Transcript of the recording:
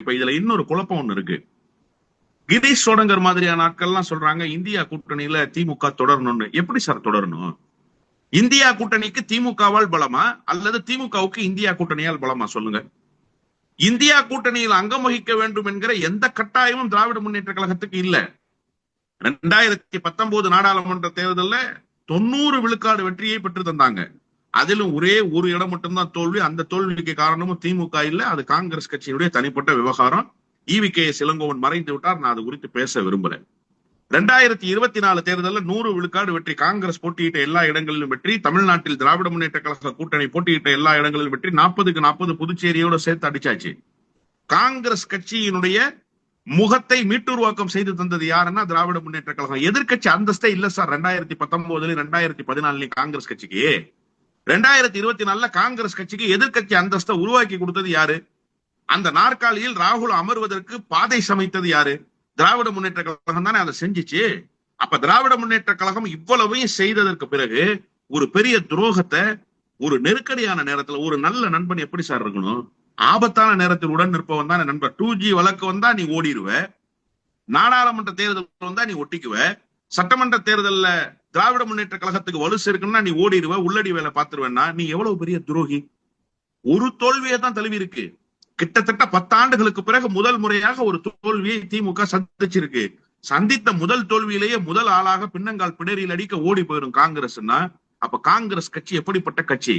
இப்ப இதுல இன்னொரு குழப்பம் ஒண்ணு இருக்கு. கிரீஷ் சோடங்கர் மாதிரியான ஆட்கள்லாம் சொல்றாங்க இந்தியா கூட்டணியில திமுக தொடரணும்னு. எப்படி சார் தொடரணும்? இந்தியா கூட்டணிக்கு திமுகவால் பலமா அல்லது திமுகவுக்கு இந்தியா கூட்டணியால் பலமா சொல்லுங்க. இந்தியா கூட்டணியில் அங்கம் வகிக்க வேண்டும் என்கிற எந்த கட்டாயமும் திராவிட முன்னேற்ற கழகத்துக்கு இல்ல. 2019 நாடாளுமன்ற தேர்தலில் 90 விழுக்காடு வெற்றியை பெற்று தந்தாங்க. அதிலும் ஒரே ஒரு இடம் மட்டும்தான் தோல்வி. அந்த தோல்விக்கு காரணமும் திமுக இல்ல, அது காங்கிரஸ் கட்சியினுடைய தனிப்பட்ட விவகாரம். EVKS இளங்கோவன் மறைந்து விட்டார், நான் அது குறித்து பேச விரும்பல. 2024 தேர்தலில் 100 விழுக்காடு வெற்றி. காங்கிரஸ் போட்டியிட்ட எல்லா இடங்களிலும் வெற்றி. தமிழ்நாட்டில் திராவிட முன்னேற்ற கழக கூட்டணி போட்டியிட்ட எல்லா இடங்களிலும் வெற்றி. 40க்கு 40 புதுச்சேரியோட சேர்த்து அடிச்சாச்சு. காங்கிரஸ் கட்சியினுடைய முகத்தை மீட்டுருவாக்கம் செய்து தந்தது யாருன்னா திராவிட முன்னேற்ற கழகம். எதிர்கட்சி அந்தஸ்தே இல்ல சார் 2019 2014 காங்கிரஸ் கட்சிக்கு. 2024 காங்கிரஸ் கட்சிக்கு எதிர்கட்சி அந்தஸ்தை உருவாக்கி கொடுத்தது யாரு? அந்த நாற்காலியில் ராகுல் அமர்வதற்கு பாதை சமைத்தது யாரு? திராவிட முன்னேற்ற கழகம் தானே அதை செஞ்சிச்சு. அப்ப திராவிட முன்னேற்ற கழகம் இவ்வளவையும் செய்ததற்கு பிறகு ஒரு பெரிய துரோகத்தை ஒரு நெருக்கடியான நேரத்துல ஒரு நல்ல நண்பன் எப்படி சார் இருக்கணும்? ஆபத்தான நேரத்தில் உடன் நிற்பவன் தான் நண்பர். 2G வழக்கு வந்தா நீ ஓடிடுவ, நாடாளுமன்ற தேர்தல் வந்தா நீ ஒட்டிக்குவ, சட்டமன்ற தேர்தல்ல திராவிட முன்னேற்ற கழகத்துக்கு வலு சேர்க்கணும்னா நீ ஓடிடுவ, உள்ளடி வேலை பார்த்துருவேன்னா நீ எவ்வளவு பெரிய துரோகி. ஒரு தோல்வியை தான் தழுவி இருக்கு. கிட்டத்தட்ட 10 ஆண்டுகளுக்கு பிறகு முதல் முறையாக ஒரு தோல்வியை திமுக சந்திச்சிருக்கு. சந்தித்த முதல் தோல்வியிலேயே முதல் ஆளாக பின்னங்கால் பிடரியில் அடிக்க ஓடி போயிடும் காங்கிரஸ்னா, அப்ப காங்கிரஸ் கட்சி எப்படிப்பட்ட கட்சி?